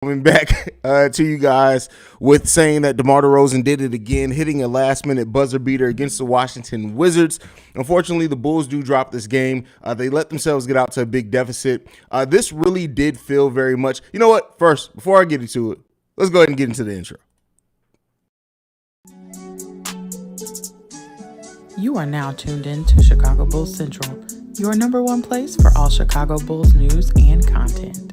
Coming back to you guys with saying that DeMar DeRozan did it again, hitting a last-minute buzzer beater against the Washington Wizards. Unfortunately, the Bulls do drop this game. They let themselves get out to a big deficit. This really did feel very much. You know what? First, before I get into it, let's go ahead and get into the intro. You are now tuned in to Chicago Bulls Central, your number one place for all Chicago Bulls news and content.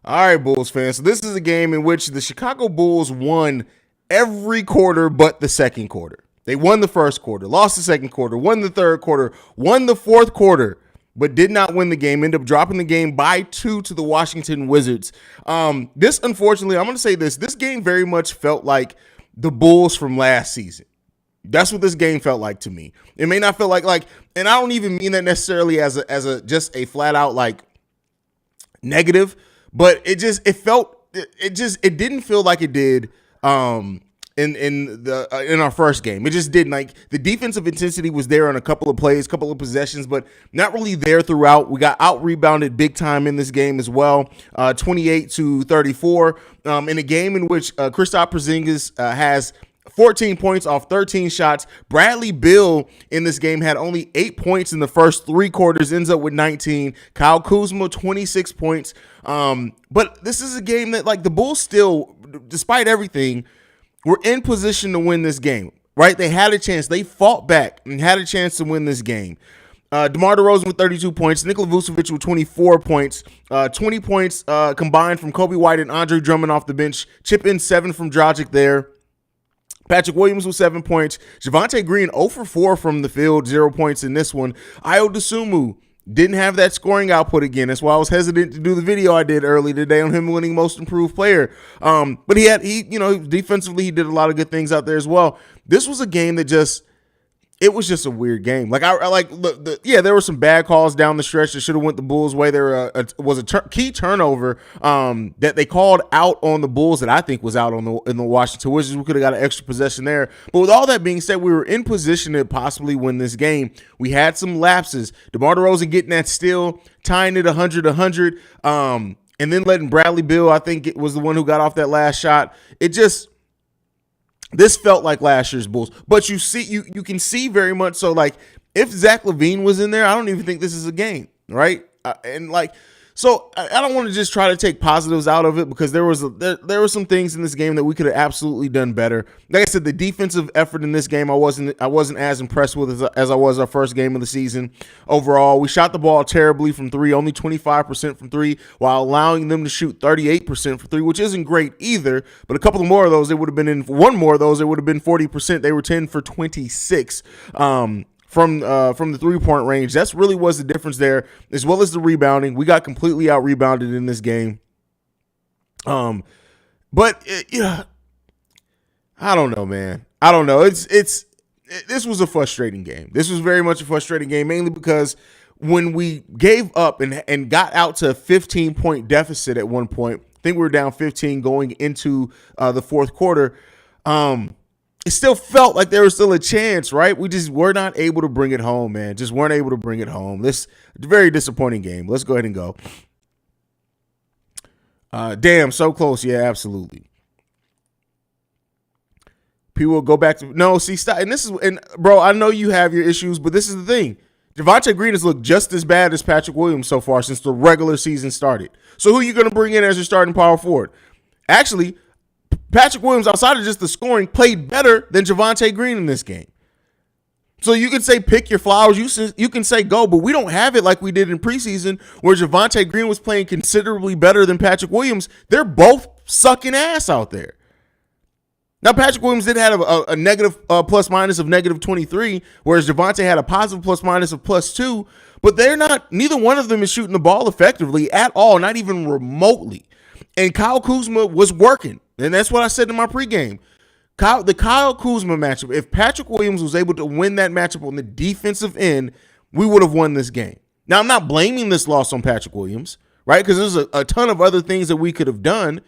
All right, Bulls fans. So this is a game in which the Chicago Bulls won every quarter but the second quarter. They won the first quarter, lost the second quarter, won the third quarter, won the fourth quarter, but did not win the game. Ended up dropping the game by 2 to the Washington Wizards. This, unfortunately, I'm going to say this. This game very much felt like the Bulls from last season. That's what this game felt like to me. It may not feel like, and I don't even mean that necessarily as a just a flat out like negative. But it didn't feel like it did in our first game. It just didn't. Like, the defensive intensity was there on a couple of plays, couple of possessions, but not really there throughout. We got out rebounded big time in this game as well, 28-34, in a game in which Kristaps Porzingis has 14 points off 13 shots. Bradley Beal in this game had only 8 points in the first 3 quarters, ends up with 19. Kyle Kuzma, 26 points. But this is a game that, like, the Bulls still, despite everything, were in position to win this game, right? They had a chance. They fought back and had a chance to win this game. DeMar DeRozan with 32 points, Nikola Vucevic with 24 points, 20 points combined from Kobe White and Andre Drummond off the bench, chip in 7 from Dragic there. Patrick Williams with 7 points. Javonte Green 0 for 4 from the field, 0 points in this one. Ayo Dosunmu didn't have that scoring output again. That's why I was hesitant to do the video I did earlier today on him winning most improved player. But defensively, he did a lot of good things out there as well. This was a game that it was just a weird game. Like, there were some bad calls down the stretch that should have went the Bulls' way. There was a key turnover that they called out on the Bulls that I think was out in the Washington Wizards. We could have got an extra possession there. But with all that being said, we were in position to possibly win this game. We had some lapses. DeMar DeRozan getting that steal, tying it 100-100, and then letting Bradley Beal, I think it was the one who got off that last shot. This felt like last year's Bulls, but you can see very much so, like, if Zach LaVine was in there, I don't even think this is a game, right? So I don't want to just try to take positives out of it, because there were some things in this game that we could have absolutely done better. Like I said, the defensive effort in this game I wasn't as impressed with as I was our first game of the season. Overall, we shot the ball terribly from 3, only 25% from 3, while allowing them to shoot 38% from 3, which isn't great either. But a couple of more of those, they would have been in. One more of those, they would have been 40%. They were 10 for 26. From the 3-point range. That's really was the difference there, as well as the rebounding. We got completely out rebounded in this game. I don't know, man. I don't know. This was a frustrating game. This was very much a frustrating game, mainly because when we gave up and got out to a 15-point deficit at one point, I think we were down 15 going into the fourth quarter. It still felt like there was still a chance, right? We just were not able to bring it home, man. Just weren't able to bring it home. This very disappointing game. Let's go ahead and go. Damn, so close. Yeah, absolutely. People will go back to stop. And bro, I know you have your issues, but this is the thing. Javonte Green has looked just as bad as Patrick Williams so far since the regular season started. So who are you going to bring in as your starting power forward? Actually, Patrick Williams, outside of just the scoring, played better than Javonte Green in this game. So you can say pick your flowers, you can say go, but we don't have it like we did in preseason where Javonte Green was playing considerably better than Patrick Williams. They're both sucking ass out there. Now, Patrick Williams did have a negative plus minus of negative 23, whereas Javonte had a positive plus minus of plus 2, but neither one of them is shooting the ball effectively at all, not even remotely. And Kyle Kuzma was working. And that's what I said in my pregame. The Kyle Kuzma matchup, if Patrick Williams was able to win that matchup on the defensive end, we would have won this game. Now, I'm not blaming this loss on Patrick Williams, right? Because there's a ton of other things that we could have done.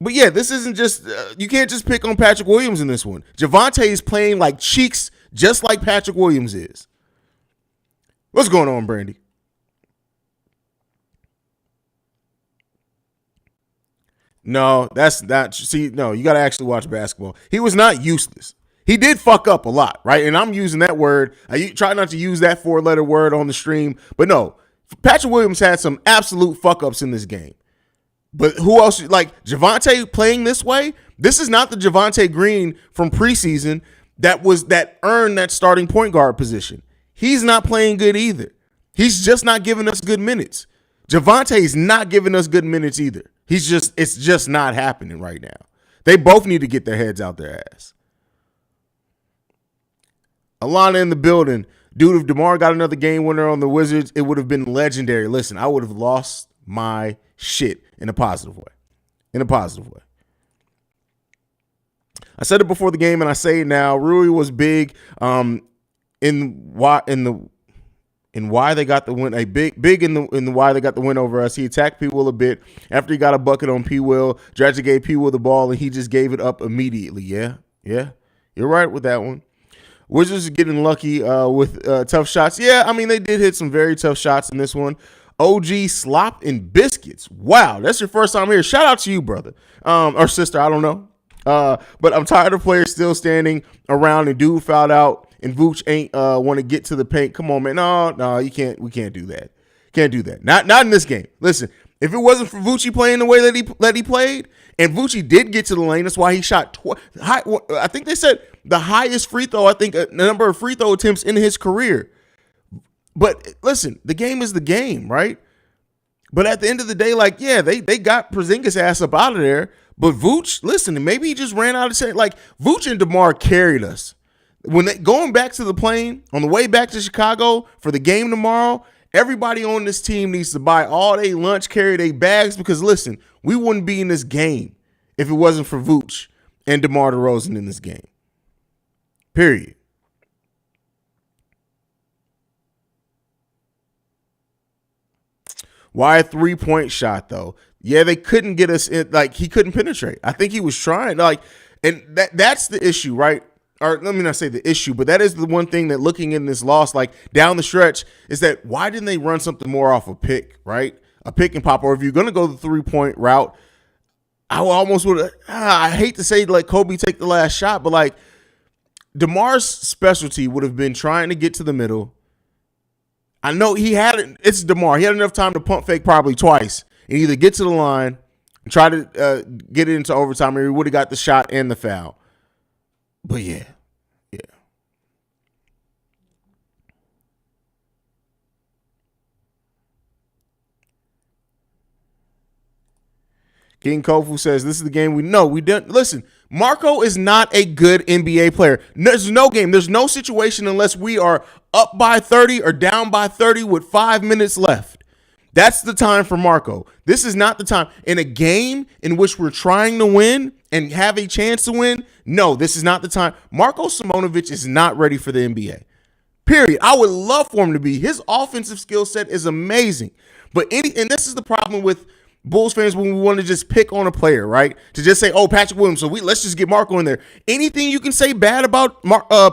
But yeah, this isn't just, you can't just pick on Patrick Williams in this one. Javonte is playing like cheeks just like Patrick Williams is. What's going on, Brandy? No, that's not. See, no, you got to actually watch basketball. He was not useless. He did fuck up a lot, right? And I'm using that word. I try not to use that 4-letter word on the stream, but no, Patrick Williams had some absolute fuck ups in this game. But who else? Like Javonte playing this way? This is not the Javonte Green from preseason that earned that starting point guard position. He's not playing good either. He's just not giving us good minutes. Javonte's not giving us good minutes either. It's just not happening right now. They both need to get their heads out their ass. Alana in the building. Dude, if DeMar got another game winner on the Wizards, it would have been legendary. Listen, I would have lost my shit in a positive way. In a positive way. I said it before the game and I say it now. Rui was big in why they got the win. Big in the why they got the win over us. He attacked P. Will a bit after he got a bucket on P. Will. Dredger gave P. Will the ball and he just gave it up immediately. Yeah, you're right with that one. Wizards are getting lucky with tough shots. Yeah, I mean they did hit some very tough shots in this one. OG slop and biscuits. Wow, that's your first time here. Shout out to you, brother or sister. I don't know. But I'm tired of players still standing around and dude fouled out and Vooch ain't want to get to the paint. Come on, man. No, you can't. We can't do that. Can't do that. Not in this game. Listen, if it wasn't for Vooch playing the way that he played, and Vooch did get to the lane, that's why he shot. I think they said the highest free throw. I think a number of free throw attempts in his career. But listen, the game is the game, right? But at the end of the day, like, yeah, they got Porzingis' ass up out of there. But Vooch, listen, maybe he just ran out of set. Like, Vooch and DeMar carried us. When going back to the plane, on the way back to Chicago for the game tomorrow, everybody on this team needs to buy all their lunch, carry their bags, because, listen, we wouldn't be in this game if it wasn't for Vooch and DeMar DeRozan in this game. Period. Why a 3-point shot, though? Yeah, they couldn't get us in. Like, he couldn't penetrate. I think he was trying. Like, and that's the issue, right? Or let me not say the issue, but that is the one thing that looking in this loss, like down the stretch, is that why didn't they run something more off a pick, right? A pick and pop. Or if you're going to go the 3-point route, I almost would. I hate to say like Kobe take the last shot, but like DeMar's specialty would have been trying to get to the middle. I know it's DeMar. He had enough time to pump fake probably twice and either get to the line and try to get it into overtime, or he would have got the shot and the foul. But yeah. King Kofu says, this is the game we know. We didn't. Listen, Marco is not a good NBA player. There's no game. There's no situation unless we are up by 30 or down by 30 with 5 minutes left. That's the time for Marco. This is not the time. In a game in which we're trying to win and have a chance to win, no, this is not the time. Marko Simonovic is not ready for the NBA. Period. I would love for him to be. His offensive skill set is amazing. And this is the problem with Bulls fans when we want to just pick on a player, right? To just say, oh, Patrick Williams, so let's just get Marco in there. Anything you can say bad about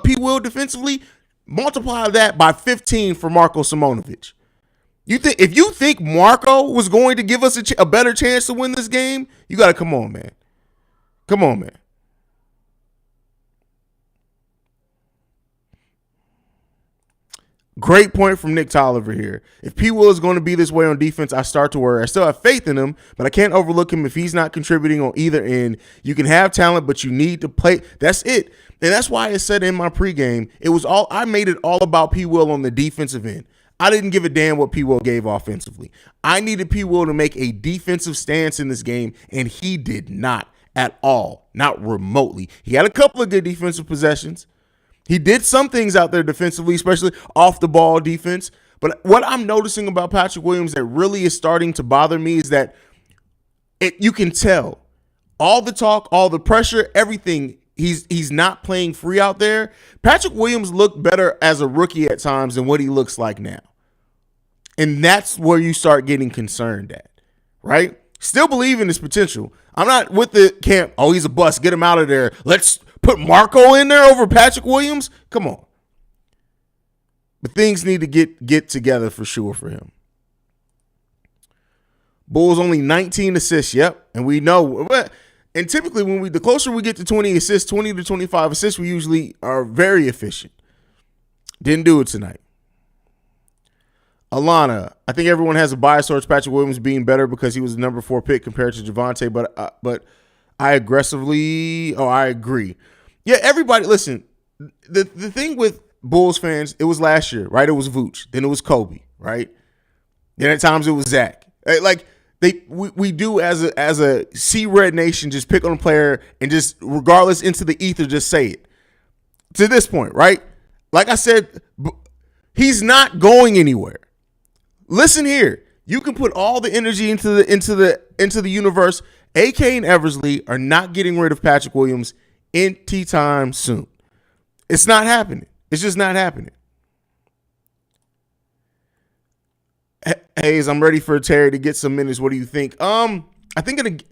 P. Will defensively, multiply that by 15 for Marko Simonovic. If you think Marco was going to give us a better chance to win this game, you got to come on, man. Come on, man. Great point from Nick Tolliver here. If P. Will is going to be this way on defense, I start to worry. I still have faith in him, but I can't overlook him if he's not contributing on either end. You can have talent, but you need to play. That's it. And that's why I said in my pregame, I made it all about P. Will on the defensive end. I didn't give a damn what P. Will gave offensively. I needed P. Will to make a defensive stance in this game, and he did not at all, not remotely. He had a couple of good defensive possessions. He did some things out there defensively, especially off the ball defense. But what I'm noticing about Patrick Williams that really is starting to bother me is that you can tell all the talk, all the pressure, everything. He's not playing free out there. Patrick Williams looked better as a rookie at times than what he looks like now. And that's where you start getting concerned at, right? Still believe in his potential. I'm not with the camp, oh, he's a bust, get him out of there. Let's put Marco in there over Patrick Williams. Come on. But things need to get together for sure for him. Bulls only 19 assists. Yep. And we know. And typically when the closer we get to 20 assists, 20 to 25 assists, we usually are very efficient. Didn't do it tonight. Alana, I think everyone has a bias towards Patrick Williams being better because he was the number 4 pick compared to Javonte, but I agree. Yeah, everybody, listen, the thing with Bulls fans, it was last year, right? It was Vooch. Then it was Kobe, right? Then at times it was Zach. Like, we do as a C-Red nation just pick on a player and just, regardless into the ether, just say it. To this point, right? Like I said, he's not going anywhere. Listen here, you can put all the energy into the universe. AK and Eversley are not getting rid of Patrick Williams anytime soon. It's not happening. It's just not happening. Haize, I'm ready for Terry to get some minutes. What do you think? I think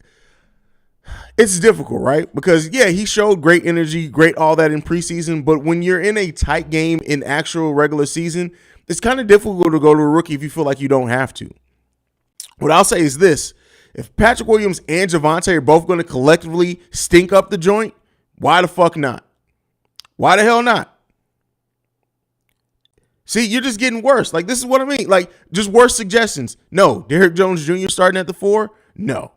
it's difficult, right? Because, yeah, he showed great energy, great all that in preseason. But when you're in a tight game in actual regular season, it's kind of difficult to go to a rookie if you feel like you don't have to. What I'll say is this. If Patrick Williams and Javonte are both going to collectively stink up the joint, why the fuck not? Why the hell not? See, you're just getting worse. Like, this is what I mean. Like, just worse suggestions. No. Derrick Jones Jr. starting at the 4? No.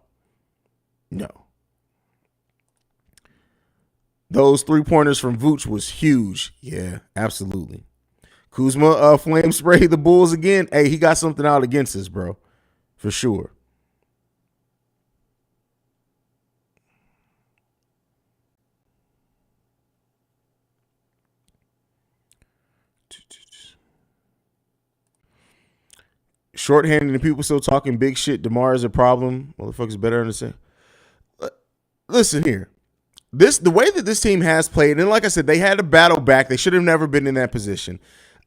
Those 3-pointers from Vooch was huge. Yeah, absolutely. Kuzma flame sprayed the Bulls again. Hey, he got something out against us, bro. For sure. Shorthanded and people still talking big shit. DeMar is a problem. Motherfuckers better understand. Listen here. The way that this team has played, and like I said, they had to battle back. They should have never been in that position.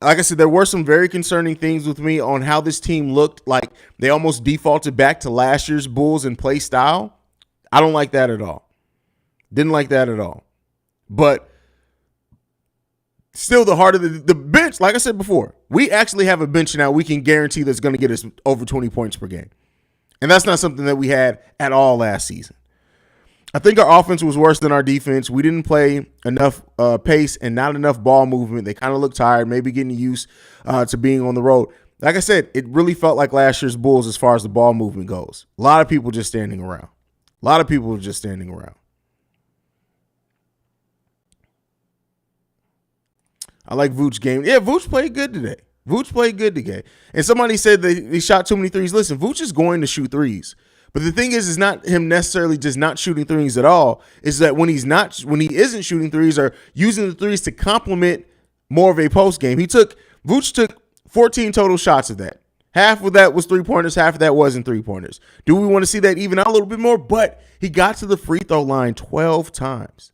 Like I said, there were some very concerning things with me on how this team looked like they almost defaulted back to last year's Bulls and play style. I don't like that at all. Didn't like that at all. But still, the heart of the bench, like I said before, we actually have a bench now we can guarantee that's going to get us over 20 points per game. And that's not something that we had at all last season. I think our offense was worse than our defense. We didn't play enough pace and not enough ball movement. They kind of looked tired, maybe getting used to being on the road. Like I said, it really felt like last year's Bulls as far as the ball movement goes. A lot of people just standing around. I like Vooch's game. Yeah, Vooch played good today. And somebody said that he shot too many threes. Listen, Vooch is going to shoot threes. But the thing is not him necessarily just not shooting threes at all. It's that when he isn't shooting threes or using the threes to complement more of a post game, Vooch took 14 total shots of that. Half of that was 3-pointers, half of that wasn't 3-pointers. Do we want to see that even out a little bit more? But he got to the free throw line 12 times.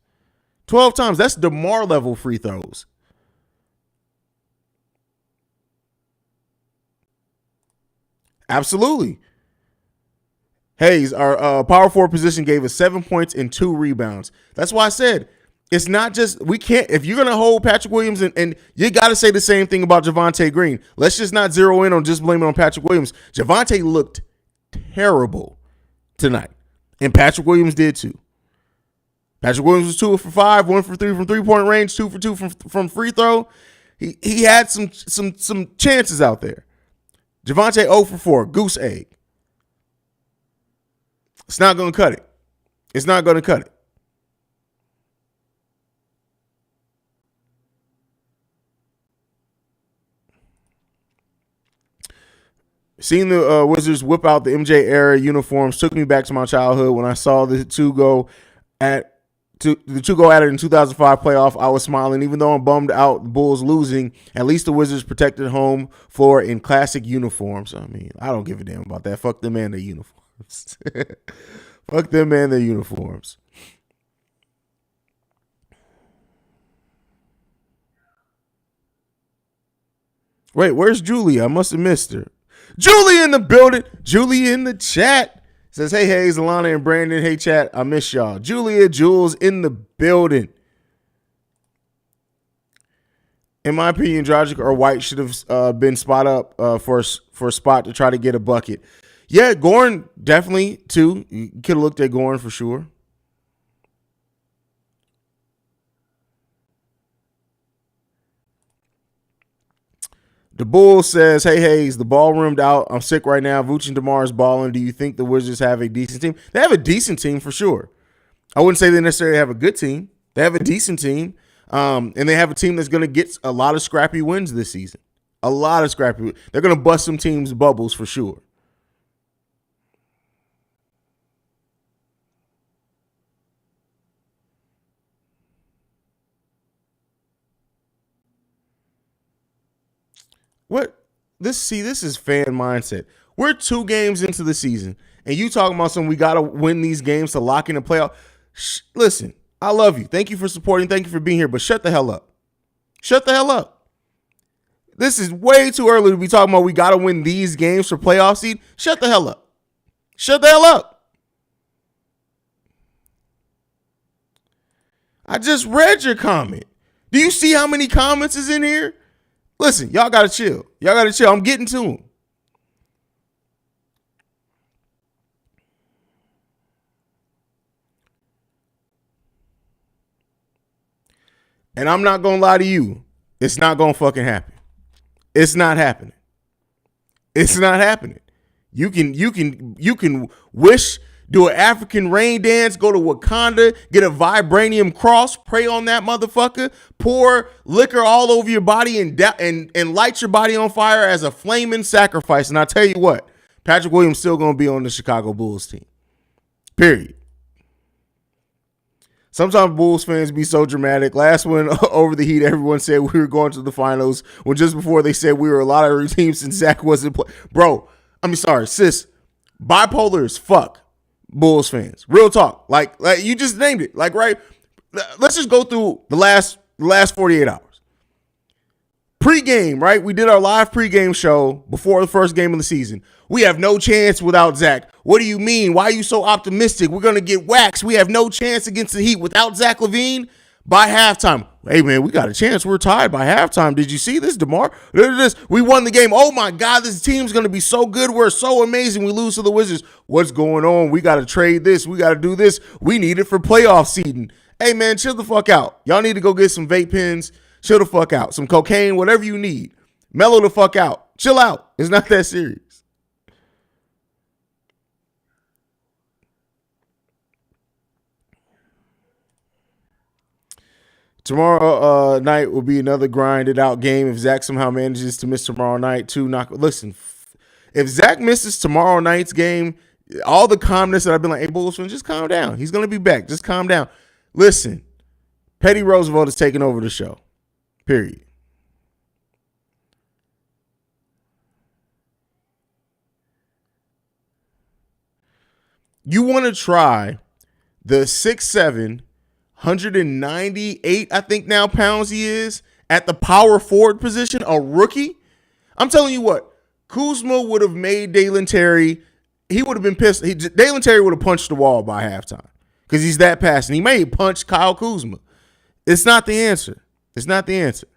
12 times. That's DeMar level free throws. Absolutely. Haize, our power forward position gave us 7 points and 2 rebounds. That's why I said it's not just, we can't, if you're going to hold Patrick Williams and you got to say the same thing about Javonte Green. Let's just not zero in on just blaming on Patrick Williams. Javonte looked terrible tonight, and Patrick Williams did too. Patrick Williams was 2 for 5, 1 for 3 from 3-point range, 2 for 2 from free throw. He had some chances out there. Javonte 0 for 4, goose egg. It's not going to cut it. Seeing the Wizards whip out the MJ era uniforms took me back to my childhood when I saw the two go at it in 2005 playoff. I was smiling, even though I'm bummed out the Bulls losing. At least the Wizards protected home floor in classic uniforms. I mean, I don't give a damn about that. Fuck them and their uniforms. Fuck them and their uniforms. Wait, where's Julia? I must have missed her. Julia in the building. Julia in the chat. Says, hey, Haize, Alana, and Brandon. Hey, chat. I miss y'all. Julia, Jules in the building. In my opinion, Dragic or White should have been spot up for a spot to try to get a bucket. Yeah, Goran definitely too. You could have looked at Goran for sure. The Bull says, "Hey Haize, the ball rimmed out. I'm sick right now. Vooch and DeMar is balling. Do you think the Wizards have a decent team? They have a decent team for sure. I wouldn't say they necessarily have a good team. They have a decent team, and they have a team that's going to get a lot of scrappy wins this season. A lot of scrappy. They're going to bust some teams' bubbles for sure." What this is fan mindset. We're 2 games into the season, and you talking about something we gotta win these games to lock in the playoff. Listen, I love you. Thank you for supporting. Thank you for being here, but shut the hell up. Shut the hell up. This is way too early to be talking about we gotta win these games for playoff seed. Shut the hell up. Shut the hell up. I just read your comment. Do you see how many comments is in here? Listen, y'all got to chill. Y'all got to chill. I'm getting to them. And I'm not going to lie to you. It's not going to fucking happen. It's not happening. It's not happening. You can wish, do an African rain dance, go to Wakanda, get a vibranium cross, pray on that motherfucker, pour liquor all over your body and light your body on fire as a flaming sacrifice. And I tell you what, Patrick Williams still going to be on the Chicago Bulls team. Period. Sometimes Bulls fans be so dramatic. Last one over the Heat, everyone said we were going to the finals, when just before they said we were a lot of teams since Zach wasn't playing. Bro, sis, bipolar as fuck. Bulls fans, real talk. Like you just named it. Like, right. Let's just go through the last 48 hours. Pre-game, right? We did our live pre-game show before the first game of the season. We have no chance without Zach. What do you mean? Why are you so optimistic? We're gonna get waxed. We have no chance against the Heat without Zach LaVine. By halftime, hey man, we got a chance. We're tied by halftime. Did you see this, DeMar? We won the game. Oh my God, this team's gonna be so good. We're so amazing. We lose to the Wizards. What's going on? We gotta trade this. We gotta do this. We need it for playoff seeding. Hey man, chill the fuck out. Y'all need to go get some vape pens. Chill the fuck out. Some cocaine, whatever you need. Mellow the fuck out. Chill out. It's not that serious. Tomorrow night will be another grinded out game if Zach somehow manages to miss tomorrow night too. Listen, if Zach misses tomorrow night's game, all the calmness that I've been like, hey, Bulls fans, just calm down. He's going to be back. Just calm down. Listen, Petty Roosevelt is taking over the show. Period. You want to try the 6'7", 198, I think now pounds he is, at the power forward position, a rookie? I'm telling you what, Kuzma would have made Dalen Terry, he would have been pissed. Dalen Terry would have punched the wall by halftime because he's that passing. He may punch Kyle Kuzma. It's not the answer. It's not the answer.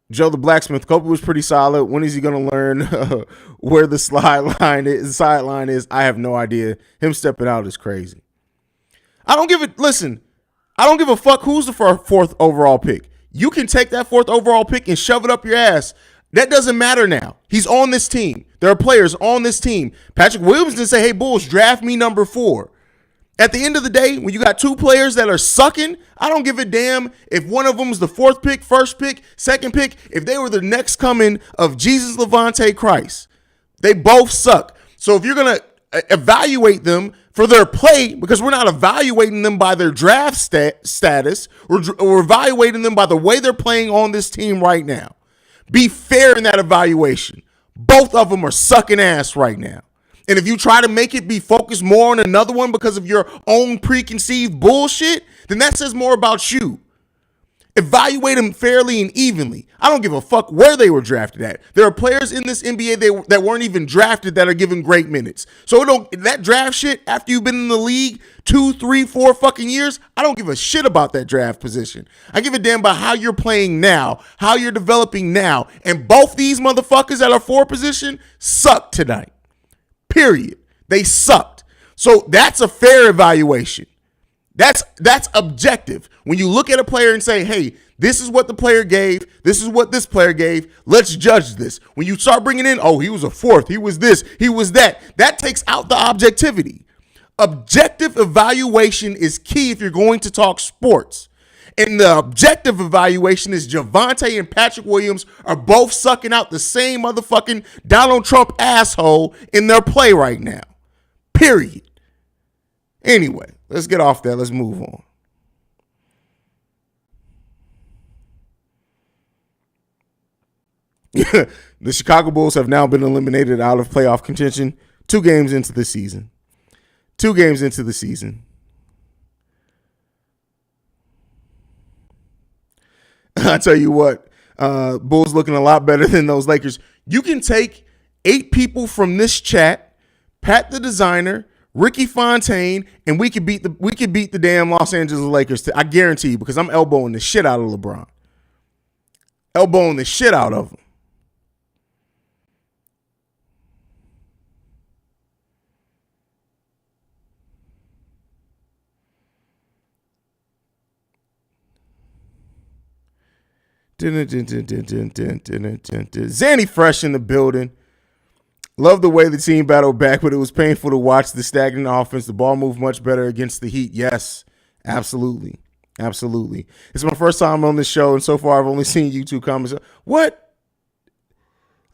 Joe the Blacksmith, Kobe was pretty solid. When is he going to learn where the sideline is? I have no idea. Him stepping out is crazy. I don't give a fuck who's the fourth overall pick. You can take that 4th overall pick and shove it up your ass. That doesn't matter now. He's on this team. There are players on this team. Patrick Williams didn't say, hey, Bulls, draft me number 4. At the end of the day, when you got 2 players that are sucking, I don't give a damn if one of them is the 4th pick, 1st pick, 2nd pick, if they were the next coming of Jesus Levante Christ. They both suck. So if you're going to evaluate them for their play, because we're not evaluating them by their draft status, we're evaluating them by the way they're playing on this team right now. Be fair in that evaluation. Both of them are sucking ass right now. And if you try to make it be focused more on another one because of your own preconceived bullshit, then that says more about you. Evaluate them fairly and evenly. I don't give a fuck where they were drafted at. There are players in this NBA that weren't even drafted that are given great minutes. So that draft shit after you've been in the league 2, 3, 4 fucking years, I don't give a shit about that draft position. I give a damn about how you're playing now, how you're developing now. And both these motherfuckers at our 4 position sucked tonight. Period. They sucked. So that's a fair evaluation. That's objective. When you look at a player and say, hey, this is what the player gave, this is what this player gave, let's judge this. When you start bringing in, oh, he was a 4th, he was this, he was that, that takes out the objectivity. Objective evaluation is key if you're going to talk sports. And the objective evaluation is Javonte and Patrick Williams are both sucking out the same motherfucking Donald Trump asshole in their play right now. Period. Anyway, let's get off that. Let's move on. The Chicago Bulls have now been eliminated out of playoff contention 2 games into the season. 2 games into the season. I tell you what, Bulls looking a lot better than those Lakers. You can take 8 people from this chat, Pat the designer, Ricky Fontaine, and we could beat the damn Los Angeles Lakers. I guarantee you, because I'm elbowing the shit out of LeBron. Elbowing the shit out of him. Zanny Fresh in the building. Love the way the team battled back, but it was painful to watch the stagnant offense. The ball moved much better against the Heat. Yes, absolutely. Absolutely. It's my first time on this show, and so far I've only seen YouTube comments. What?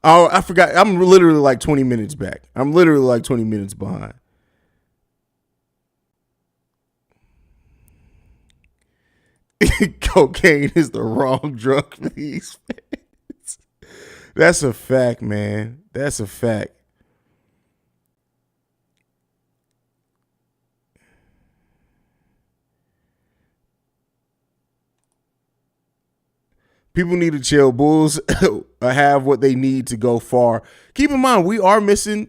Oh, I forgot. I'm literally like 20 minutes back. I'm literally like 20 minutes behind. Cocaine is the wrong drug for these fans. That's a fact, man. That's a fact. People need to chill. Bulls have what they need to go far. Keep in mind, we are missing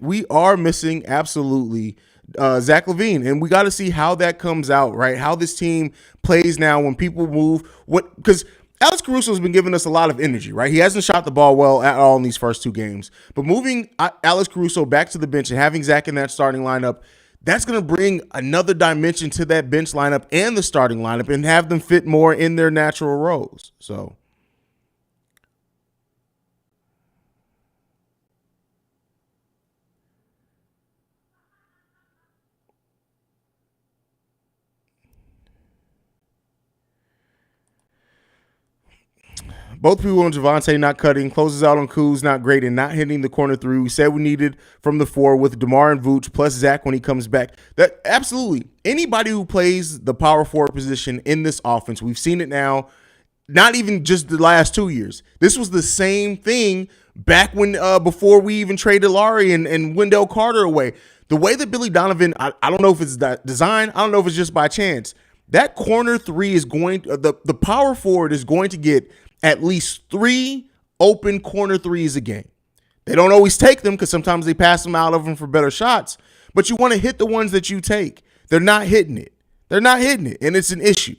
absolutely Zach LaVine, and we got to see how that comes out, right? How this team plays now when people move. Because Alex Caruso has been giving us a lot of energy, right? He hasn't shot the ball well at all in these first 2 games, but moving Alex Caruso back to the bench and having Zach in that starting lineup, that's going to bring another dimension to that bench lineup and the starting lineup and have them fit more in their natural roles. So. Both people on Javonte not cutting, closes out on Kuz, not great, and not hitting the corner 3. We said we needed from the 4 with DeMar and Vooch plus Zach when he comes back. That absolutely anybody who plays the power forward position in this offense, we've seen it now. Not even just the last 2 years. This was the same thing back when before we even traded Laurie and Wendell Carter away. The way that Billy Donovan, I don't know if it's that design, I don't know if it's just by chance. That corner 3 is going the power forward is going to get at least 3 open corner 3s a game. They don't always take them because sometimes they pass them out of them for better shots, but you want to hit the ones that you take. They're not hitting it. They're not hitting it, and it's an issue.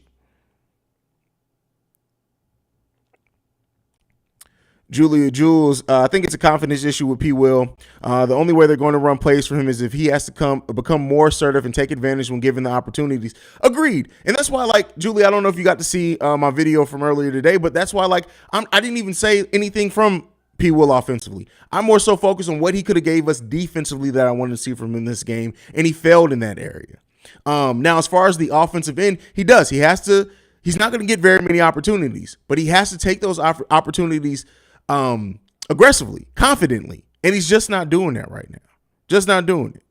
Julia Jules, I think it's a confidence issue with P. Will. The only way they're going to run plays for him is if he has to become more assertive and take advantage when given the opportunities. Agreed. And that's why, like, Julia, I don't know if you got to see my video from earlier today, but that's why, like, I didn't even say anything from P. Will offensively. I'm more so focused on what he could have gave us defensively that I wanted to see from him in this game, and he failed in that area. Now, as far as the offensive end, he does. He's not going to get very many opportunities, but he has to take those opportunities aggressively, confidently. And he's just not doing that right now. Just not doing it.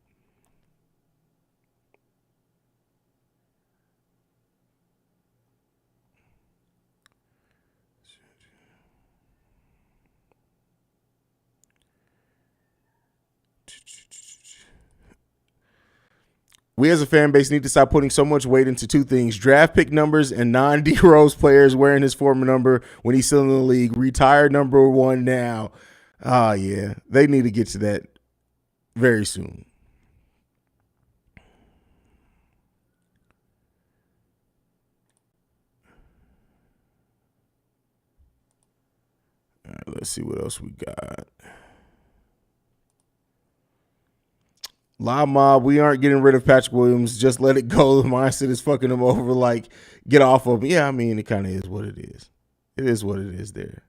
We as a fan base need to stop putting so much weight into two things: draft pick numbers and non-D Rose players wearing his former number when he's still in the league. Retired number one now. Yeah, they need to get to that very soon. All right, let's see what else we got. La Mob, we aren't getting rid of Patrick Williams. Just let it go. The mindset is fucking him over. Like, get off of him. Yeah, I mean, it kind of is what it is. It is what it is there.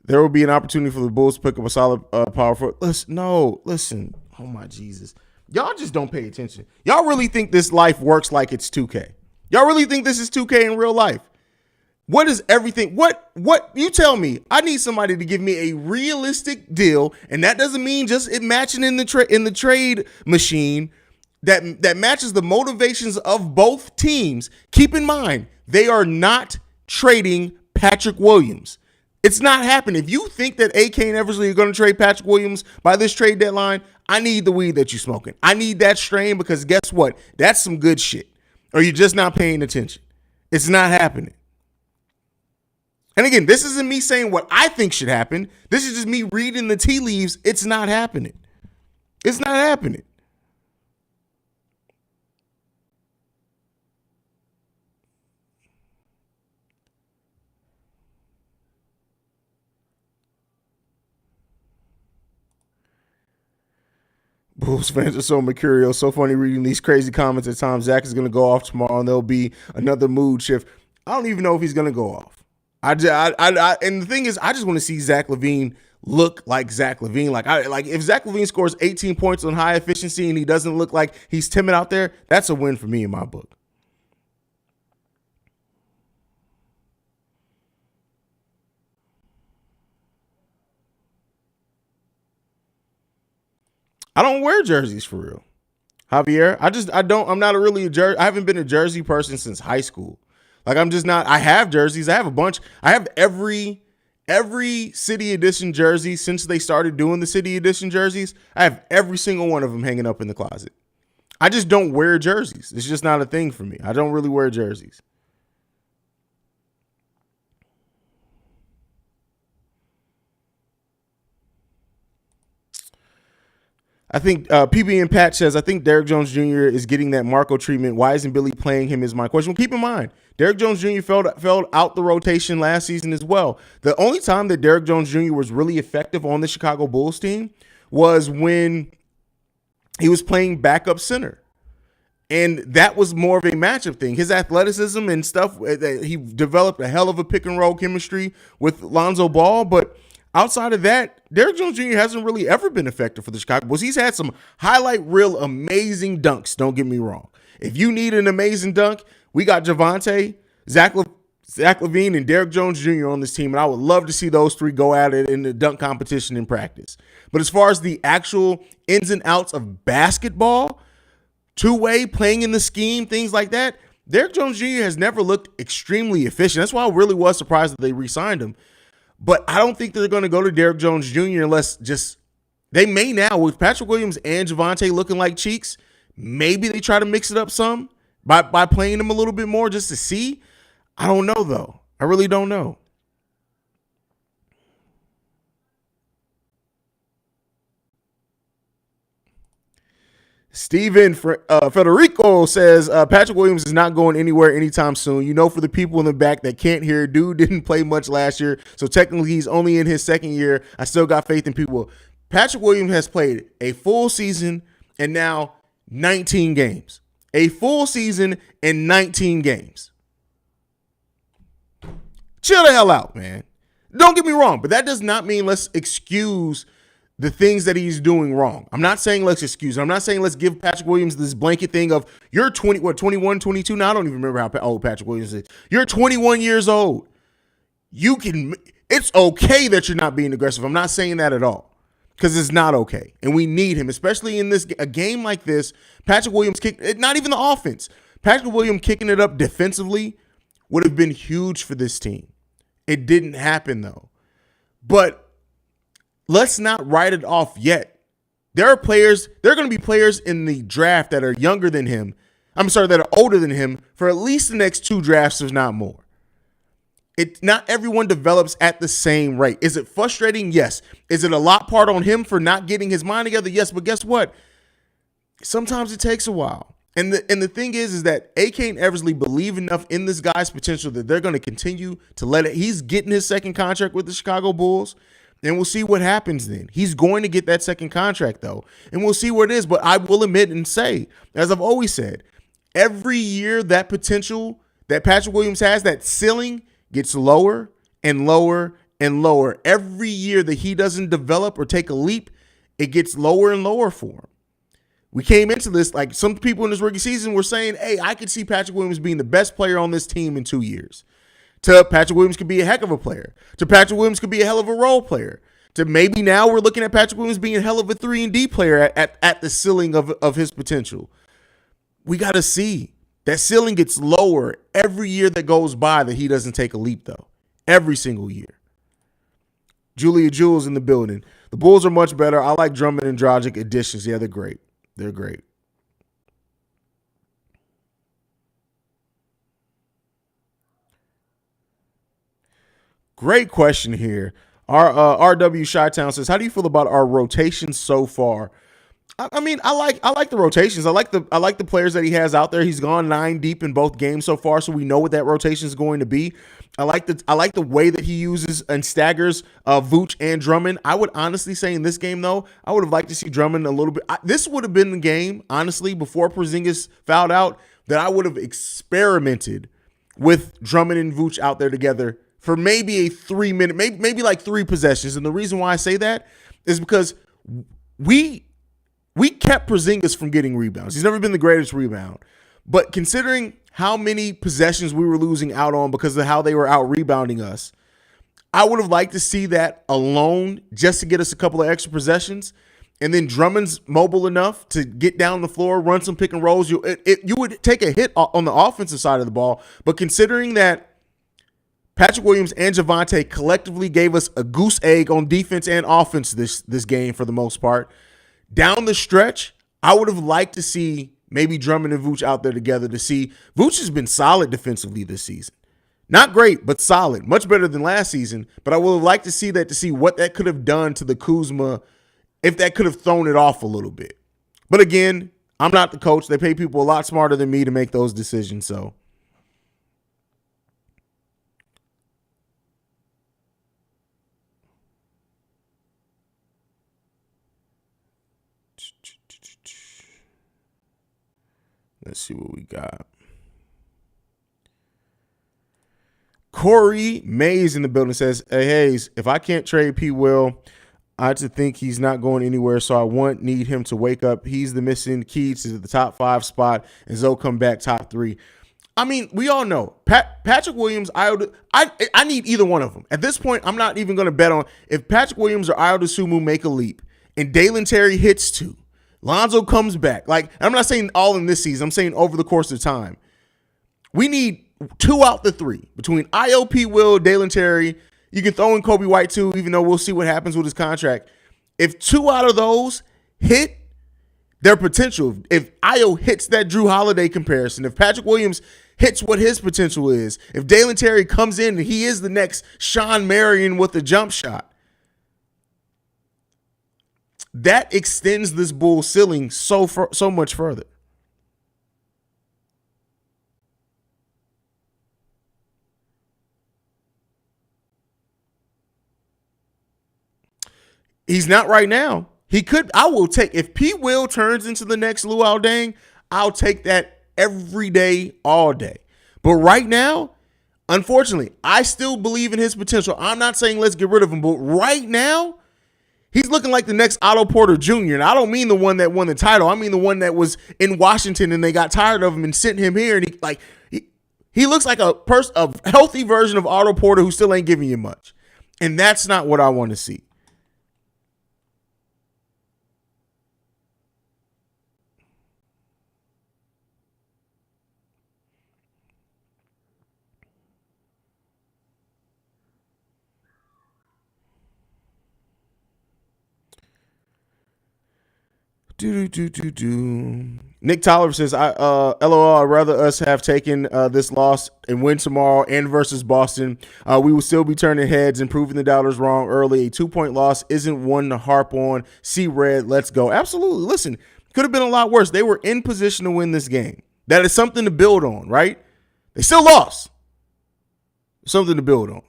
There will be an opportunity for the Bulls to pick up a solid power forward. Listen. Oh, my Jesus. Y'all just don't pay attention. Y'all really think this life works like it's 2K. Y'all really think this is 2K in real life. What is everything? What you tell me? I need somebody to give me a realistic deal, and that doesn't mean just it matching in the trade machine that matches the motivations of both teams. Keep in mind, they are not trading Patrick Williams. It's not happening. If you think that AK and Eversley are going to trade Patrick Williams by this trade deadline, I need the weed that you're smoking. I need that strain, because guess what? That's some good shit. Or you're just not paying attention. It's not happening. And again, this isn't me saying what I think should happen. This is just me reading the tea leaves. It's not happening. It's not happening. Bulls fans are so mercurial. So funny reading these crazy comments at times. Zach is going to go off tomorrow, and there'll be another mood shift. I don't even know if he's going to go off. And the thing is, I just want to see Zach LaVine look like Zach LaVine. Like if Zach LaVine scores 18 points on high efficiency and he doesn't look like he's timid out there, that's a win for me in my book. I don't wear jerseys for real, Javier. I'm not really a jersey. I haven't been a jersey person since high school. Like, I'm just not. I have jerseys. I have a bunch. I have every City Edition jersey since they started doing the City Edition jerseys. I have every single one of them hanging up in the closet. I just don't wear jerseys. It's just not a thing for me. I don't really wear jerseys. I think PB and Pat says, I think Derrick Jones Jr. is getting that Marco treatment. Why isn't Billy playing him is my question. Well, keep in mind, Derrick Jones Jr. fell out the rotation last season as well. The only time that Derrick Jones Jr. was really effective on the Chicago Bulls team was when he was playing backup center. And that was more of a matchup thing. His athleticism and stuff, he developed a hell of a pick and roll chemistry with Lonzo Ball, but outside of that, Derrick Jones Jr. hasn't really ever been effective for the Chicago Bulls. He's had some highlight reel amazing dunks, don't get me wrong. If you need an amazing dunk, we got Javante, Zach LaVine, and Derrick Jones Jr. on this team, and I would love to see those three go at it in the dunk competition in practice. But as far as the actual ins and outs of basketball, two-way, playing in the scheme, things like that, Derrick Jones Jr. has never looked extremely efficient. That's why I really was surprised that they re-signed him. But I don't think they're going to go to Derrick Jones Jr. unless just they may now with Patrick Williams and Javante looking like cheeks. Maybe they try to mix it up some by playing them a little bit more just to see. I don't know, though. I really don't know. Steven Federico says Patrick Williams is not going anywhere anytime soon. You know, for the people in the back that can't hear, dude didn't play much last year, so technically he's only in his second year. I still got faith in people. Patrick Williams has played a full season and now 19 games. A full season and 19 games. Chill the hell out, man. Don't get me wrong, but that does not mean let's excuse the things that he's doing wrong. I'm not saying let's excuse him. I'm not saying let's give Patrick Williams this blanket thing of you're 21, 22 now. I don't even remember how old Patrick Williams is. You're 21 years old. It's okay that you're not being aggressive. I'm not saying that at all because it's not okay. And we need him, especially in a game like this. Patrick Williams not even the offense. Patrick Williams kicking it up defensively would have been huge for this team. It didn't happen though. But let's not write it off yet. There are going to be players in the draft that are younger than him. I'm sorry, that are older than him for at least the next 2 drafts, if not more. Not everyone develops at the same rate. Is it frustrating? Yes. Is it a lot part on him for not getting his mind together? Yes. But guess what? Sometimes it takes a while. And the thing is that AK and Eversley believe enough in this guy's potential that they're going to continue to let it. He's getting his second contract with the Chicago Bulls, and we'll see what happens then. He's going to get that second contract, though, and we'll see what it is. But I will admit and say, as I've always said, every year that potential that Patrick Williams has, that ceiling gets lower and lower and lower. Every year that he doesn't develop or take a leap, it gets lower and lower for him. We came into this, like some people in this rookie season were saying, hey, I could see Patrick Williams being the best player on this team in 2 years. To Patrick Williams could be a heck of a player. To Patrick Williams could be a hell of a role player. To maybe now we're looking at Patrick Williams being a hell of a 3-and-D player at the ceiling of his potential. We got to see. That ceiling gets lower every year that goes by that he doesn't take a leap, though. Every single year. Julia Jules in the building. The Bulls are much better. I like Drummond and Dragic additions. Yeah, they're great. They're great. Great question here. Our RW Chi-Town says, how do you feel about our rotation so far? I mean, I like the rotations. I like the players that he has out there. He's gone 9 deep in both games so far, so we know what that rotation is going to be. I like the way that he uses and staggers Vooch and Drummond. I would honestly say in this game, though, I would have liked to see Drummond a little bit. This would have been the game, honestly, before Porzingis fouled out, that I would have experimented with Drummond and Vooch out there together for maybe a 3-minute, maybe like 3 possessions. And the reason why I say that is because we kept Porzingis from getting rebounds. He's never been the greatest rebound. But considering how many possessions we were losing out on because of how they were out rebounding us, I would have liked to see that alone just to get us a couple of extra possessions. And then Drummond's mobile enough to get down the floor, run some pick and rolls. You would take a hit on the offensive side of the ball. But considering that Patrick Williams and Javonte collectively gave us a goose egg on defense and offense this game for the most part, down the stretch, I would have liked to see maybe Drummond and Vooch out there together to see. Vooch has been solid defensively this season. Not great, but solid. Much better than last season. But I would have liked to see that, to see what that could have done to the Kuzma, if that could have thrown it off a little bit. But again, I'm not the coach. They pay people a lot smarter than me to make those decisions. So let's see what we got. Corey Mays in the building says, hey, Haize, if I can't trade P. Will, I have to think he's not going anywhere, so I need him to wake up. He's the missing key to the top 5 spot, and Zoe come back top 3. I mean, we all know Patrick Williams, I need either one of them. At this point, I'm not even going to bet on if Patrick Williams or Ayo Dosunmu make a leap and Dalen Terry hits 2. Lonzo comes back. Like, I'm not saying all in this season. I'm saying over the course of time. We need 2 out the 3 between IOP Will, Dalen Terry. You can throw in Kobe White too, even though we'll see what happens with his contract. If 2 out of those hit their potential, if Ayo hits that Drew Holiday comparison, if Patrick Williams hits what his potential is, if Dalen Terry comes in and he is the next Sean Marion with a jump shot, that extends this Bull ceiling so much further. He's not right now. He could. I will take, if P. Will turns into the next Luol Deng, I'll take that every day, all day. But right now, unfortunately, I still believe in his potential. I'm not saying let's get rid of him, but right now, he's looking like the next Otto Porter Jr. And I don't mean the one that won the title. I mean the one that was in Washington and they got tired of him and sent him here. And he looks like a healthy version of Otto Porter who still ain't giving you much. And that's not what I want to see. Nick Tolliver says, LOL, I'd rather us have taken this loss and win tomorrow and versus Boston. We will still be turning heads and proving the doubters wrong early. A 2-point loss isn't one to harp on. See red, let's go. Absolutely. Listen, could have been a lot worse. They were in position to win this game. That is something to build on, right? They still lost. Something to build on.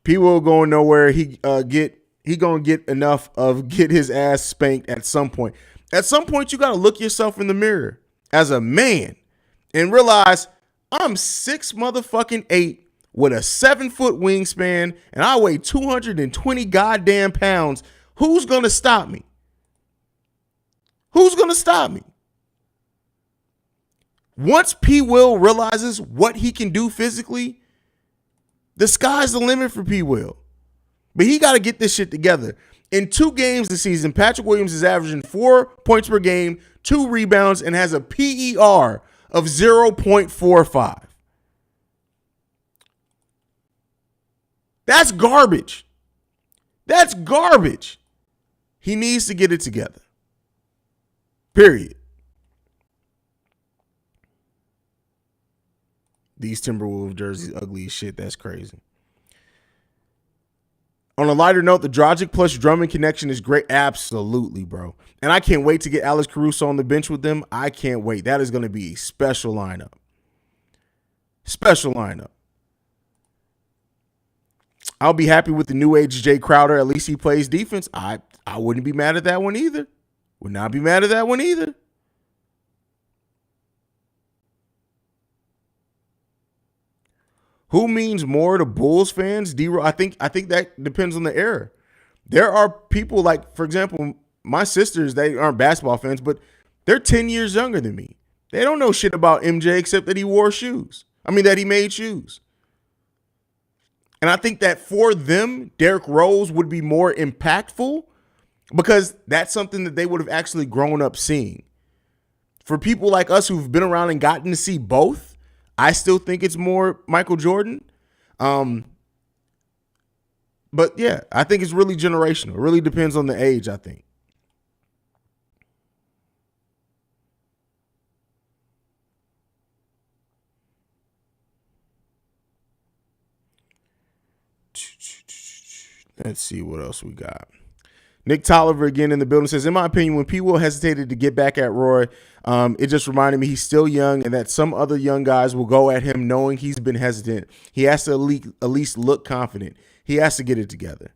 P. Will going nowhere. He gonna get enough of get his ass spanked at some point. At some point, you gotta look yourself in the mirror as a man and realize I'm 6'8" with a 7-foot wingspan and I weigh 220 goddamn pounds. Who's gonna stop me? Who's gonna stop me? Once P. Will realizes what he can do physically, the sky's the limit for P. Will. But he got to get this shit together. In 2 games this season, Patrick Williams is averaging 4 points per game, 2 rebounds, and has a PER of 0.45. That's garbage. That's garbage. He needs to get it together. Period. These Timberwolves jerseys ugly as shit. That's crazy. On a lighter note, the Dragic plus Drummond connection is great. Absolutely, bro. And I can't wait to get Alex Caruso on the bench with them. I can't wait. That is going to be a special lineup. Special lineup. I'll be happy with the new age Jay Crowder. At least he plays defense. I wouldn't be mad at that one either. Would not be mad at that one either. Who means more to Bulls fans? I think that depends on the era. There are people like, for example, my sisters, they aren't basketball fans, but they're 10 years younger than me. They don't know shit about MJ except that he wore shoes. That he made shoes. And I think that for them, Derrick Rose would be more impactful because that's something that they would have actually grown up seeing. For people like us who've been around and gotten to see both, I still think it's more Michael Jordan. But yeah, I think it's really generational. It really depends on the age, I think. Let's see what else we got. Nick Tolliver again in the building says, in my opinion, when P. Will hesitated to get back at Roy, it just reminded me he's still young and that some other young guys will go at him knowing he's been hesitant. He has to at least look confident. He has to get it together.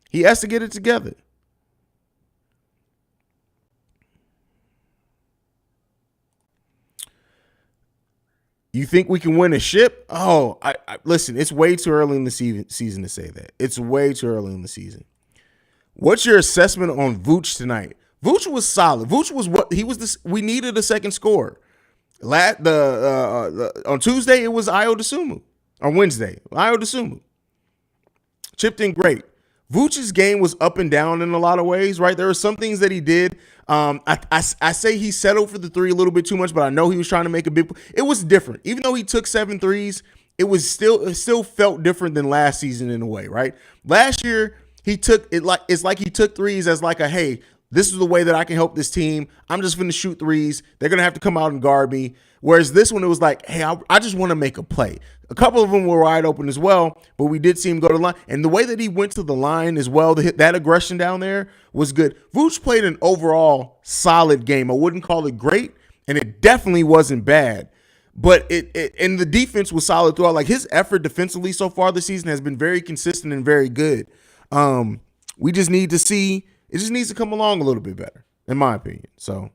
He has to get it together. You think we can win a ship? Oh, listen, it's way too early in the season to say that. It's way too early in the season. What's your assessment on Vooch tonight? Vooch was solid. Vooch was what he was. We needed a second scorer. On Tuesday it was Ayo Dosunmu. On Wednesday, Ayo Dosunmu chipped in great. Vooch's game was up and down in a lot of ways, right? There were some things that he did. I say he settled for the 3 a little bit too much, but I know he was trying to make a big. It was different, even though he took 7 threes. It still felt different than last season in a way, right? Last year. He took it like it's like he took threes as like a, hey, this is the way that I can help this team. I'm just going to shoot threes. They're going to have to come out and guard me. Whereas this one, it was like, hey, I just want to make a play. A couple of them were wide open as well, but we did see him go to the line. And the way that he went to the line as well to hit that aggression down there was good. Vooch played an overall solid game. I wouldn't call it great, and it definitely wasn't bad. But and the defense was solid throughout. Like his effort defensively so far this season has been very consistent and very good. We just need to see, it just needs to come along a little bit better, in my opinion. So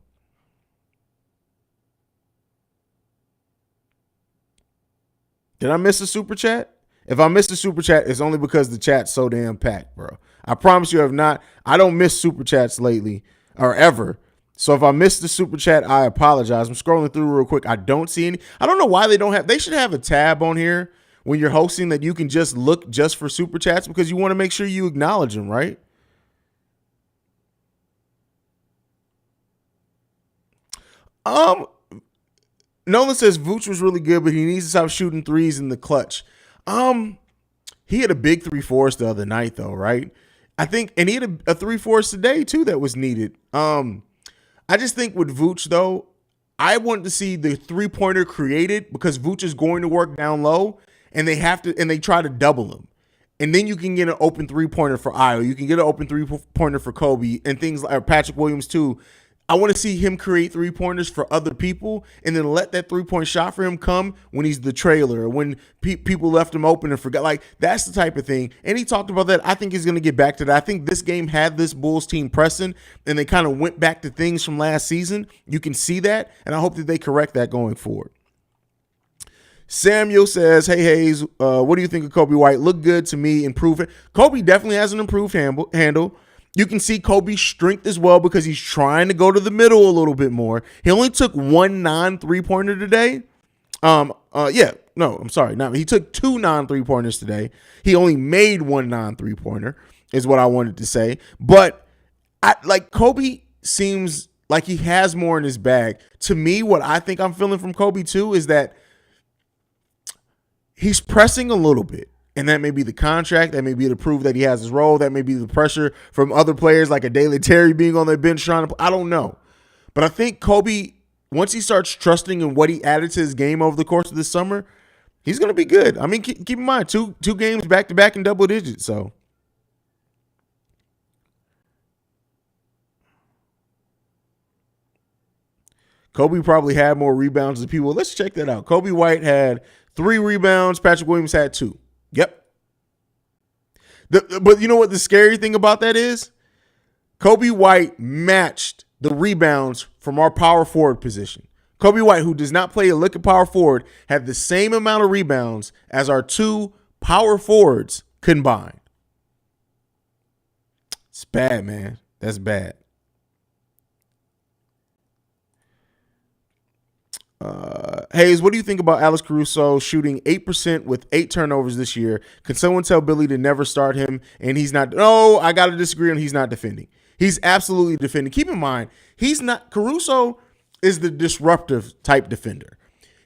did I miss a super chat? If I missed a super chat, it's only because the chat's so damn packed, bro. I promise you I have not. I don't miss super chats lately or ever. So if I missed the super chat, I apologize. I'm scrolling through real quick. I don't see any. I don't know why they should have a tab on here when you're hosting that you can just look just for super chats because you want to make sure you acknowledge them, right? Nolan says Vooch was really good, but he needs to stop shooting threes in the clutch. He had a big 3 for us the other night, though, right? I think, and he had a 3-4 today too that was needed. I just think with Vooch though, I want to see the 3-pointer created because Vooch is going to work down low, and they try to double him. And then you can get an open 3-pointer for Io. You can get an open 3-pointer for Kobe and things like Patrick Williams too. I want to see him create 3-pointers for other people and then let that 3-point shot for him come when he's the trailer or when people left him open and forgot. Like, that's the type of thing. And he talked about that. I think he's going to get back to that. I think this game had this Bulls team pressing, and they kind of went back to things from last season. You can see that, and I hope that they correct that going forward. Samuel says, hey, Haize, what do you think of Kobe White? Look good to me, improving. Kobe definitely has an improved handle. You can see Kobe's strength as well because he's trying to go to the middle a little bit more. He only took one non-3-pointer today. He took 2 non-3-pointers today. He only made 1 non-3-pointer is what I wanted to say. But Kobe seems like he has more in his bag. To me, what I think I'm feeling from Kobe too is that he's pressing a little bit. And that may be the contract. That may be to prove that he has his role. That may be the pressure from other players like a Dalen Terry being on their bench trying to play. I don't know. But I think Kobe, once he starts trusting in what he added to his game over the course of this summer, he's going to be good. I mean, keep in mind, two games back-to-back in double digits. So Kobe probably had more rebounds than people. Let's check that out. Kobe White had 3 rebounds. Patrick Williams had 2. Yep. But you know what the scary thing about that is? Kobe White matched the rebounds from our power forward position. Kobe White, who does not play a lick of power forward, had the same amount of rebounds as our 2 power forwards combined. It's bad, man. That's bad. Haize, what do you think about Alex Caruso shooting 8% with 8 turnovers this year? Can someone tell Billy to never start him? And he's not. No, I got to disagree on he's not defending. He's absolutely defending. Keep in mind, he's not. Caruso is the disruptive type defender.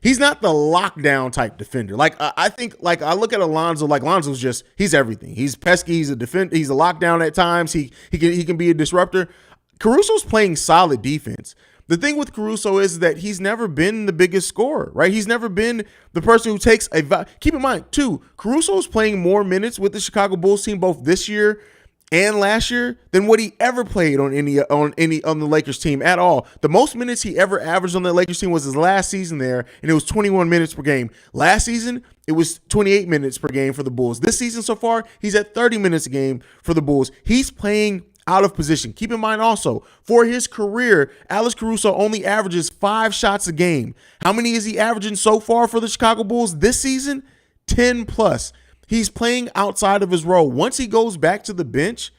He's not the lockdown type defender. I think I look at Alonzo. Like Alonzo's just he's everything. He's pesky. He's a defender. He's a lockdown at times. He can be a disruptor. Caruso's playing solid defense. The thing with Caruso is that he's never been the biggest scorer, right? He's never been the person who takes a. Keep in mind, too, Caruso's playing more minutes with the Chicago Bulls team both this year and last year than what he ever played on the Lakers team at all. The most minutes he ever averaged on that Lakers team was his last season there, and it was 21 minutes per game. Last season, it was 28 minutes per game for the Bulls. This season so far, he's at 30 minutes a game for the Bulls. He's playing out of position. Keep in mind also, for his career, Alex Caruso only averages 5 shots a game. How many is he averaging so far for the Chicago Bulls this season? 10 plus. He's playing outside of his role. Once he goes back to the bench,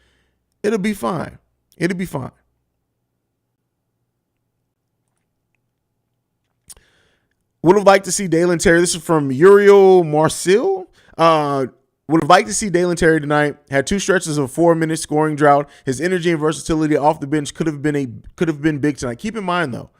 it'll be fine. It'll be fine. Would have liked to see Dalen Terry. This is from Uriel Marcil. Would have liked to see Dalen Terry tonight. Had 2 stretches of 4-minute scoring drought. His energy and versatility off the bench could have been big tonight. Keep in mind though,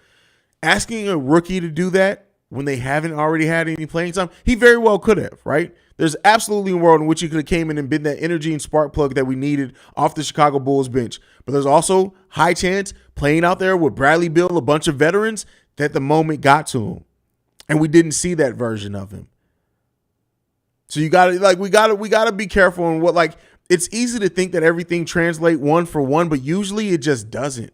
asking a rookie to do that when they haven't already had any playing time, he very well could have, right? There's absolutely a world in which he could have came in and been that energy and spark plug that we needed off the Chicago Bulls bench. But there's also high chance playing out there with Bradley Beal, a bunch of veterans, that the moment got to him. And we didn't see that version of him. So we gotta be careful on what, it's easy to think that everything translate one for one, but usually it just doesn't.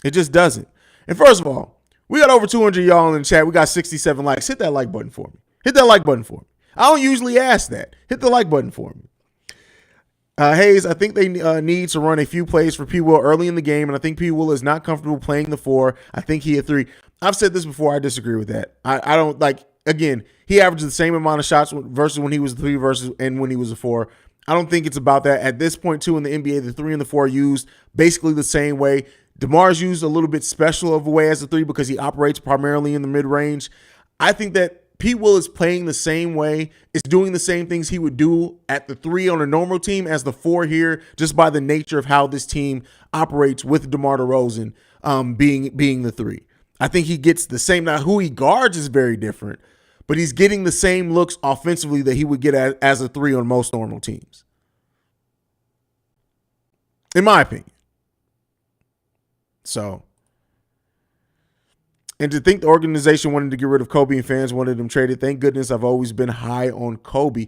It just doesn't. And first of all, we got over 200 y'all in the chat. We got 67 likes. Hit that like button for me. Hit that like button for me. I don't usually ask that. Hit the like button for me. Haize, I think they need to run a few plays for P. Will early in the game, and I think P. Will is not comfortable playing the 4. I think he hit 3. I've said this before. I disagree with that. I don't like. Again, he averages the same amount of shots versus when he was 3 versus and when he was a 4. I don't think it's about that. At this point, too, in the NBA, the 3 and the 4 are used basically the same way. DeMar's used a little bit special of a way as a 3 because he operates primarily in the mid-range. I think that Pete Will is playing the same way, is doing the same things he would do at the 3 on a normal team as the 4 here, just by the nature of how this team operates with DeMar DeRozan being the 3. I think he gets the same. Now, who he guards is very different, but he's getting the same looks offensively that he would get as a 3 on most normal teams. in my opinion. So, and to think the organization wanted to get rid of Kobe and fans wanted him traded. Thank goodness I've always been high on Kobe.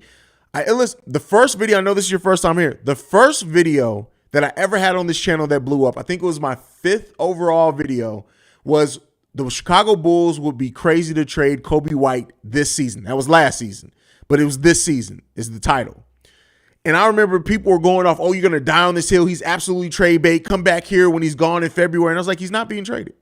Listen, the first video, I know this is your first time here. The first video that I ever had on this channel that blew up, I think it was my 5th overall video, was the Chicago Bulls would be crazy to trade Kobe White this season. That was last season, but it was this season is the title. And I remember people were going off, oh, you're going to die on this hill. He's absolutely trade bait. Come back here when he's gone in February. And I was like, he's not being traded.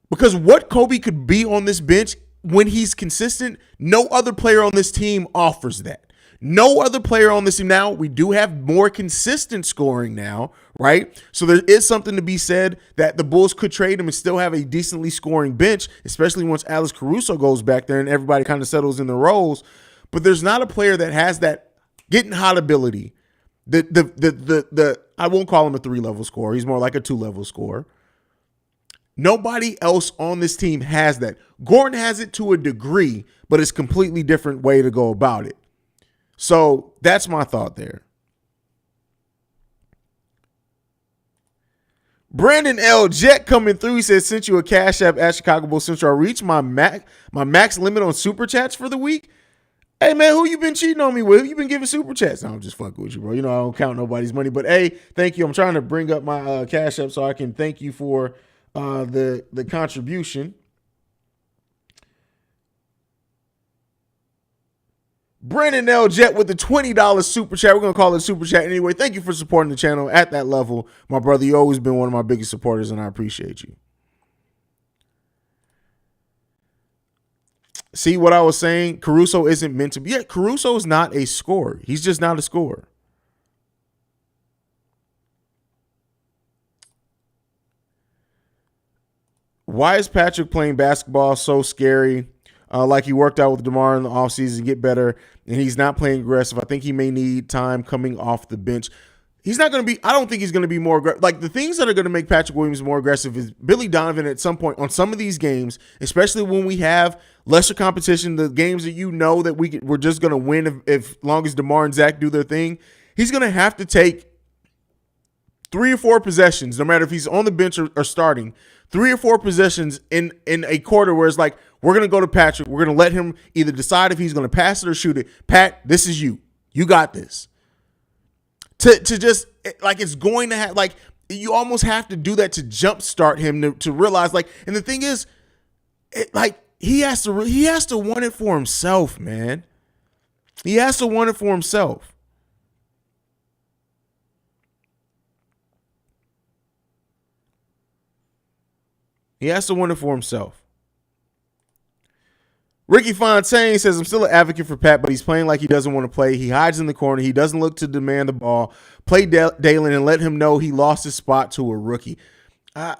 Because what Kobe could be on this bench when he's consistent, no other player on this team offers that. No other player on this team. Now, we do have more consistent scoring now, right? So there is something to be said that the Bulls could trade him and still have a decently scoring bench, especially once Alex Caruso goes back there and everybody kind of settles in the roles. But there's not a player that has that getting hot ability. I won't call him a 3-level scorer. He's more like a 2-level scorer. Nobody else on this team has that. Gordon has it to a degree, but it's a completely different way to go about it. So that's my thought there. Brandon L. Jet coming through. He says, sent you a cash app at Chicago Bulls Central. I reached my max limit on super chats for the week. Hey, man, who you been cheating on me with? Who you been giving super chats? No, I'm just fucking with you, bro. You know I don't count nobody's money. But, hey, thank you. I'm trying to bring up my cash app so I can thank you for the contribution. Brandon L. Jet with the $20 super chat. We're going to call it super chat anyway. Thank you for supporting the channel at that level. My brother, you've always been one of my biggest supporters, and I appreciate you. See what I was saying? Caruso isn't meant to be. Yeah, Caruso is not a scorer. He's just not a scorer. Why is Patrick playing basketball so scary? Like he worked out with DeMar in the offseason to get better, and he's not playing aggressive. I think he may need time coming off the bench. He's not going to be, I don't think he's going to be more aggressive. Like the things that are going to make Patrick Williams more aggressive is Billy Donovan at some point on some of these games, especially when we have lesser competition, the games that you know that we're just going to win if long as DeMar and Zach do their thing. He's going to have to take 3 or 4 possessions, no matter if he's on the bench or starting, 3 or 4 possessions in a quarter where it's like, we're going to go to Patrick. We're going to let him either decide if he's going to pass it or shoot it. Pat, this is you. You got this. To just, like, it's going to have, like, you almost have to do that to jumpstart him to realize, like, and the thing is, he has to want it for himself, man. He has to want it for himself. He has to want it for himself. Ricky Fontaine says, I'm still an advocate for Pat, but he's playing like he doesn't want to play. He hides in the corner. He doesn't look to demand the ball. Play Dalen and let him know he lost his spot to a rookie.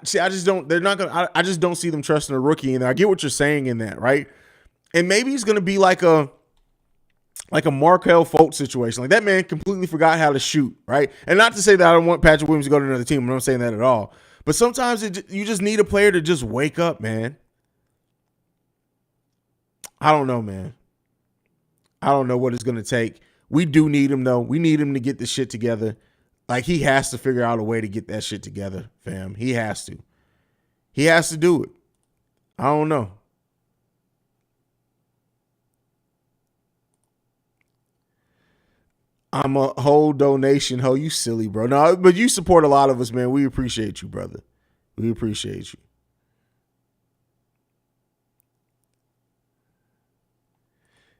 See, I just don't, they're not going to, I just don't see them trusting a rookie in there. I get what you're saying in that, right? And maybe he's going to be like a Markelle Fultz situation. Like that man completely forgot how to shoot, right? And not to say that I don't want Patrick Williams to go to another team. I'm not saying that at all. But sometimes you just need a player to just wake up, man. I don't know, man. I don't know what it's going to take. We do need him, though. We need him to get this shit together. Like, he has to figure out a way to get that shit together, fam. He has to. He has to do it. I don't know. I'm a whole donation. Ho, you silly, bro. No, but you support a lot of us, man. We appreciate you, brother. We appreciate you.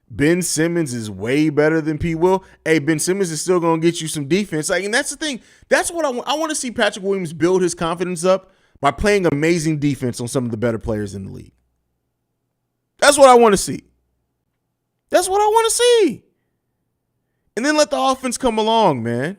Ben Simmons is way better than P. Will. Hey, Ben Simmons is still going to get you some defense. Like, and that's the thing. That's what I want. I want to see Patrick Williams build his confidence up by playing amazing defense on some of the better players in the league. That's what I want to see. That's what I want to see. And then let the offense come along, man.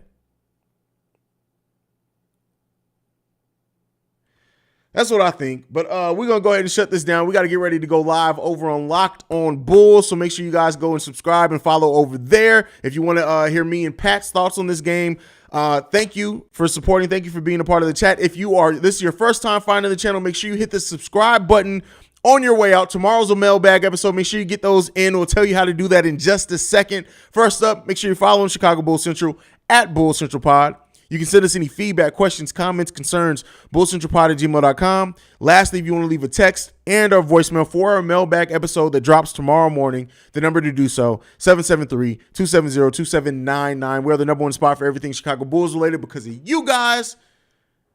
That's what I think. But we're going to go ahead and shut this down. We got to get ready to go live over on Locked on Bulls. So make sure you guys go and subscribe and follow over there. If you want to hear me and Pat's thoughts on this game, thank you for supporting. Thank you for being a part of the chat. If this is your first time finding the channel, make sure you hit the subscribe button on your way out. Tomorrow's a mailbag episode. Make sure you get those in. We'll tell you how to do that in just a second. First up, make sure you're following Chicago Bulls Central at Bulls Central Pod. You can send us any feedback, questions, comments, concerns, bullcentralpod@gmail.com. Lastly, if you want to leave a text and our voicemail for our mailbag episode that drops tomorrow morning, the number to do so, 773-270-2799. We're the number one spot for everything Chicago Bulls related because of you guys.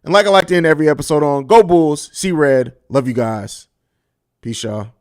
And like I like to end every episode on, go Bulls, see red, love you guys. Peace, y'all.